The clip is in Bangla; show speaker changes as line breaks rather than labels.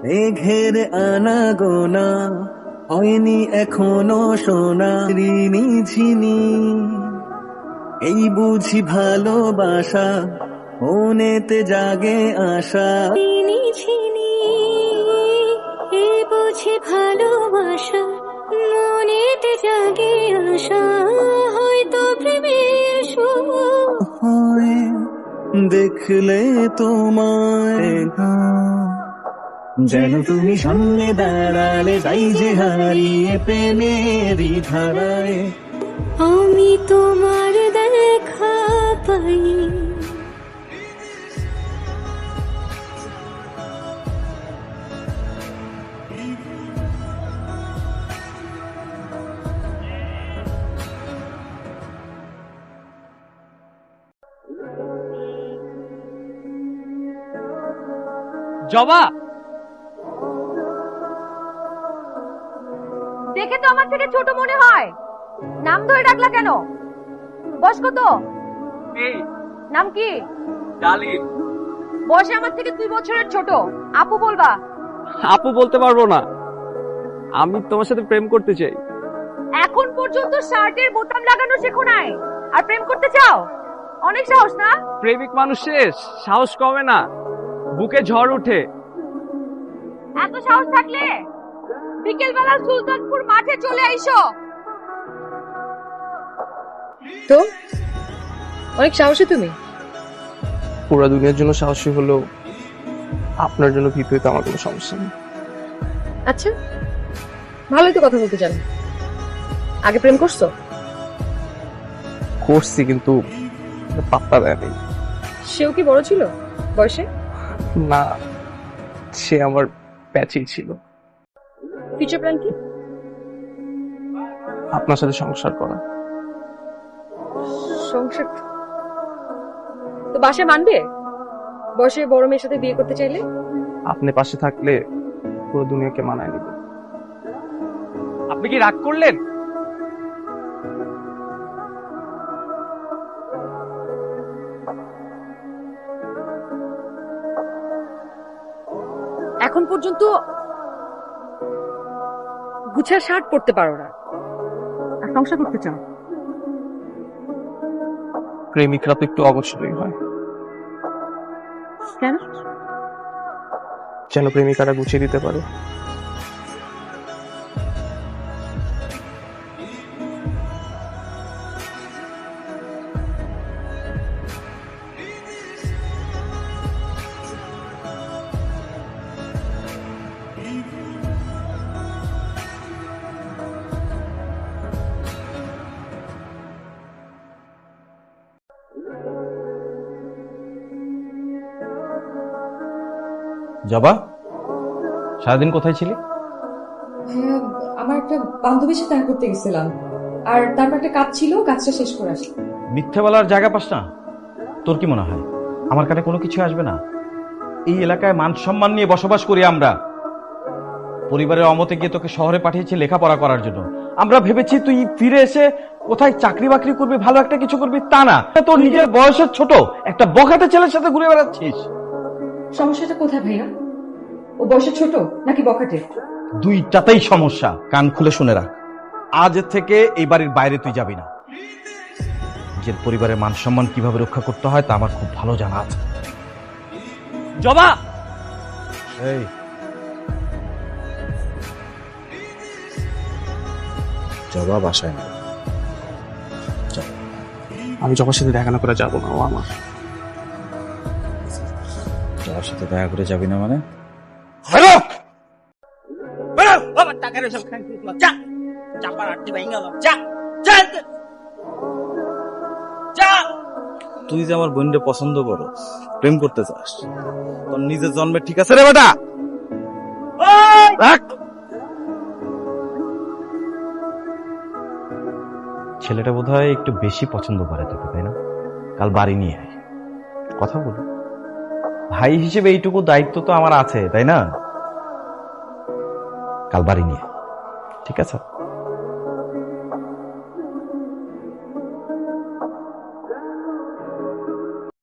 মেঘের আনাগোনা হয়নি এখনো সোনা ঋণী ঝিনি, এই বুঝি ভালোবাসা মনেতে জাগে আশা।
ঋণী ঝিনি, এই বুঝি ভালোবাসা মনেতে জাগে আশা, হয়তো প্রেমের শুভ
হয় দেখলে তোমায় যেন তুমি সামনে দাঁড়ালে যাই যে হারিয়ে প্রেমেরই ধারায়।
আমি তোমার দেখা পাই।
জবা,
দেখে তো আমার থেকে ছোট মনে হয়, নাম ধরে ডাকলা কেন? বয়স কত? নাম কি?
ডালিম।
বয়সে আমার থেকে 2 বছরের ছোট, আপু বলবা?
আপু বলতে পারবো না, আমি তোমার সাথে প্রেম করতে চাই।
এখন পর্যন্ত শার্টের বোতাম লাগানো শেখো নাই, আর প্রেম করতে চাও? অনেক সাহস না?
প্রেমিক মানুষের সাহস কমে না, বুকে ঝড় উঠে।
এত সাহস থাকলে বিকেল বেলা সুলতানপুর মাঠে চলে আইসো।
তো অনেক সাহসী তুমি।
পুরো দুনিয়ার জন্য সাহসী হলেও আপনার জন্য ভীত হইতে আমার কোনো সমস্যা নেই।
আচ্ছা, ভালোই তো কথা বলতে জানো। আগে প্রেম করছো?
করছি, কিন্তু পাত্তা দেয়নি।
সেও কি বড় ছিল বয়সে?
না, সে আমার প্যাচই ছিল।
ফিউচার প্ল্যান কি?
আপনার সাথে সংসার করা।
সংসার তো বাসায় মানবে? বয়সে বড় মেয়ের সাথে বিয়ে করতে চাইলে?
আপনি পাশে থাকলে পুরো দুনিয়াকে মানায় নিব। আপনি কি রাগ করলেন?
এখন পর্যন্ত গুছার শার্ট পরতে পারো না, আর সংসার করতে চাও?
প্রেমিকরা তো একটু অগোছলই হয়।
কেন?
যেন প্রেমিকারা গুছিয়ে দিতে পারে।
জবা, সারাদিন কোথায় ছিলি?
হ্যাঁ, আমার একটা বান্ধবীর সাথে দেখা করতে গেছিলাম, আর তারপর একটা কাজ ছিল, কাজটা শেষ করে আসি।
মিথ্যে বলার জায়গা পাস না? তোর কি মনে হয় আমার কানে কোনো কিছু আসবে না? এই এলাকায় মান সম্মান নিয়ে বসবাস করি আমরা। পরিবারের অমতে গিয়ে তোকে শহরে পাঠিয়েছি লেখাপড়া করার জন্য। আমরা ভেবেছি তুই ফিরে এসে কোথায় চাকরি বাকরি করবি, ভালো একটা কিছু করবি, তা না, তোর নিজের বয়সের ছোট একটা বখাটে ছেলের সাথে ঘুরে বেড়াচ্ছিস।
সমস্যাটা কোথায় ভাইয়া? ও বয়সে ছোট নাকি বখাটে?
দুইটাতেই সমস্যা। কান খুলে শুনে রাখ, আজ থেকে এই বাড়ির বাইরে তুই যাবি না। নিজের পরিবারের মান সম্মান কিভাবে রক্ষা করতে হয় তা আমার খুব ভালো জানা আছে।
জবা,
এই জবা বাসায় না।
আমি জবার সাথে দেখা না করে যাবো না, ও আমার।
জবার সাথে দেখা করে যাবি না মানে? তুই যে আমার বোনকে পছন্দ করো, প্রেম করতে চাস, তোর নিজের জন্মে ঠিক আছে রে বেটা? ছেলেটা বোধহয় একটু বেশি পছন্দ করে তোকে, তাই না? কাল বাড়ি নিয়ে আয়, কথা বলি। ভাই হিসেবে এইটুকু দায়িত্ব তো আমার আছে, তাই না? কাল বাড়ি নিয়ে
ঠিক আছে?